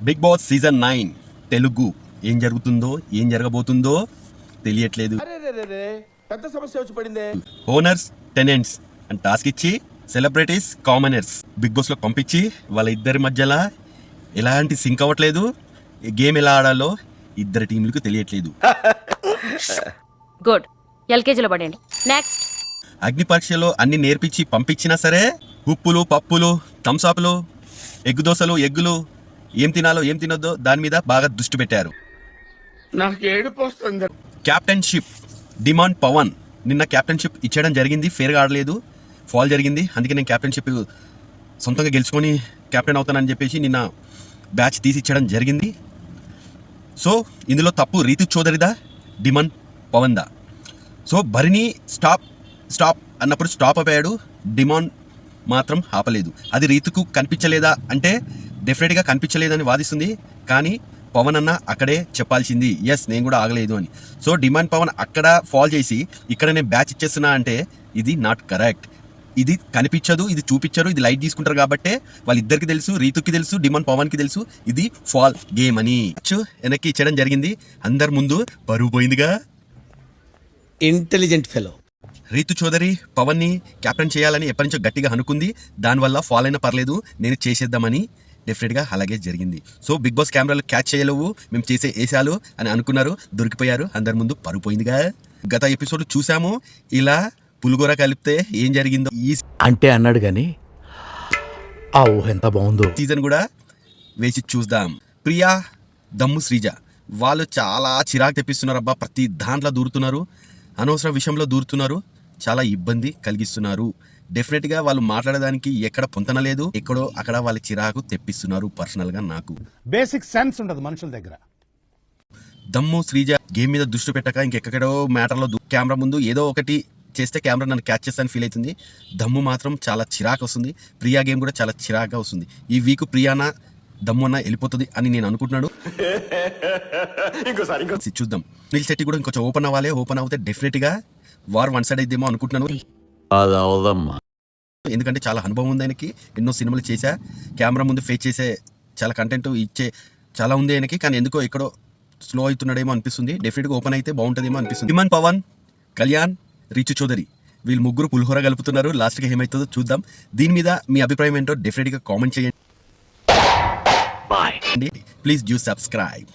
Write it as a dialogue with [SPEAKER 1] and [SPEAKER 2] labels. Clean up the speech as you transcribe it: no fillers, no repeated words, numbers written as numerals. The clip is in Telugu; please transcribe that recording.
[SPEAKER 1] బిగ్ బాస్ సీజన్ 9 తెలుగు ఏం జరుగుతుందో ఏం జరగబోతుందో తెలియట్లేదు.
[SPEAKER 2] పెద్ద సమస్య వచ్చి పడిందే.
[SPEAKER 1] ఓనర్స్ టెనెంట్స్ అని టాస్క్ ఇచ్చి సెలబ్రిటీస్ కామనర్స్ బిగ్ బాస్ లో పంపించి వాళ్ళ ఇద్దరి మధ్యలో ఎలాంటి సింక్ అవ్వట్లేదు. గేమ్ ఎలా ఆడాలో ఇద్దరు టీంలకు తెలియట్లేదు.
[SPEAKER 3] గుడ్, ఎల్కేజీలో పడండి. నెక్స్ట్
[SPEAKER 1] అగ్ని పరీక్షలో అన్ని నేర్పించి పంపించినా సరే ఉప్పులు పప్పులు థమ్సాప్లు ఎగ్గు దోశలు ఎగ్గులు ఏం తినాలో ఏం తినొద్దో దాని మీద బాగా దృష్టి పెట్టారు.
[SPEAKER 2] నాకు ఏడుపు వస్తుంది.
[SPEAKER 1] క్యాప్టెన్షిప్ డిమాండ్ పవన్ నిన్న క్యాప్టెన్షిప్ ఇచ్చేయడం జరిగింది. ఫేర్గా ఆడలేదు, ఫాల్ జరిగింది. అందుకే నేను క్యాప్టెన్షిప్ సొంతంగా గెలుచుకొని కెప్టెన్ అవుతానని చెప్పేసి నిన్న బ్యాచ్ తీసి ఇచ్చడం జరిగింది. సో ఇందులో తప్పు రీతు చౌదరిదా డిమాండ్ పవన్దా? సో భరిని స్టాప్ అన్నప్పుడు స్టాప్ అయిపోయాడు. డిమాండ్ మాత్రం ఆపలేదు. అది రీతుకు కనిపించలేదా అంటే డెఫినెట్గా కనిపించలేదని వాదిస్తుంది. కానీ పవన్ అన్న అక్కడే చెప్పాల్సింది ఎస్ నేను కూడా ఆగలేదు అని. సో డిమాండ్ పవన్ అక్కడ ఫాల్ చేసి ఇక్కడ నేను బ్యాచ్ ఇచ్చేస్తున్నా అంటే ఇది నాట్ కరెక్ట్. ఇది కనిపించదు, ఇది చూపించరు, ఇది లైట్ తీసుకుంటారు కాబట్టే వాళ్ళిద్దరికి తెలుసు, రీతుకి తెలుసు, డిమాండ్ పవన్కి తెలుసు ఇది ఫాల్ గేమ్ అని వెనక్కి ఇచ్చడం జరిగింది. అందరి ముందు పరువు పోయిందిగా.
[SPEAKER 4] ఇంటెలిజెంట్ ఫెలో
[SPEAKER 1] రీతు చౌదరి పవన్ని క్యాప్టెన్ చేయాలని ఎప్పటి నుంచో గట్టిగా అనుకుంది. దానివల్ల ఫాల్ అయినా పర్లేదు నేను చేసేద్దామని డెఫినెట్గా అలాగే జరిగింది. సో బిగ్ బాస్ కెమెరాలు క్యాచ్ చేయలేవు మేము చేసే వేసాలు అని అనుకున్నారు, దొరికిపోయారు. అందరి ముందు పరువు పోయిందిగా. గత ఎపిసోడ్ చూసాము ఇలా పులిగోర కలిపితే ఏం జరిగిందో. ఈ
[SPEAKER 4] అంటే అన్నాడు గాని ఆ ఊహ ఎంత బాగుందో.
[SPEAKER 1] సీజన్ కూడా వేసి చూద్దాం. ప్రియా దమ్ము శ్రీజ వాళ్ళు చాలా చిరాకు తెప్పిస్తున్నారు. అబ్బా ప్రతి దాంట్లో దూరుతున్నారు, అనవసర విషయంలో దూరుతున్నారు, చాలా ఇబ్బంది కలిగిస్తున్నారు. డెఫినెట్గా వాళ్ళు మాట్లాడడానికి ఎక్కడ పొంతన లేదు, ఎక్కడో అక్కడ వాళ్ళ చిరాకు తెప్పిస్తున్నారు. పర్సనల్గా నాకు
[SPEAKER 5] బేసిక్ సెన్స్ ఉండదు మనుషుల దగ్గర.
[SPEAKER 1] దమ్ము శ్రీజ గేమ్ మీద దృష్టి పెట్టక ఇంకెక్కడో మ్యాటర్లో కెమెరా ముందు ఏదో ఒకటి చేస్తే కెమెరా నన్ను క్యాచ్ చేస్తాను ఫీల్ అవుతుంది. దమ్ము మాత్రం చాలా చిరాకు వస్తుంది. ప్రియా గేమ్ కూడా చాలా చిరాకుగా వస్తుంది. ఈ వీక్ ప్రియానా దమ్ము అన్న వెళ్ళిపోతుంది అని నేను అనుకుంటున్నాను. చూద్దాం. నీల్ శెట్టి కూడా ఇంకొంచెం ఓపెన్ అవ్వాలి. ఓపెన్ అవుతే డెఫినెట్గా వార్ వన్ సైడ్ అయిద్దేమో అనుకుంటున్నాను. ఎందుకంటే చాలా అనుభవం ఉంది ఆయనకి, ఎన్నో సినిమాలు చేశా, కెమెరా ముందు ఫేస్ చేసే చాలా కంటెంట్ ఇచ్చే చాలా ఉంది ఆయనకి. కానీ ఎందుకో ఎక్కడో స్లో అవుతున్నాడేమో అనిపిస్తుంది. డెఫినెట్గా ఓపెన్ అయితే బాగుంటుందేమో అనిపిస్తుంది. డిమాండ్ పవన్, కళ్యాణ్, రీతు చౌదరి వీళ్ళు ముగ్గురు పులిహోర కలుపుతున్నారు. లాస్ట్గా ఏమవుతుందో చూద్దాం. దీని మీద మీ అభిప్రాయం ఏంటో డెఫినెట్గా కామెంట్ చేయండి. Please do subscribe.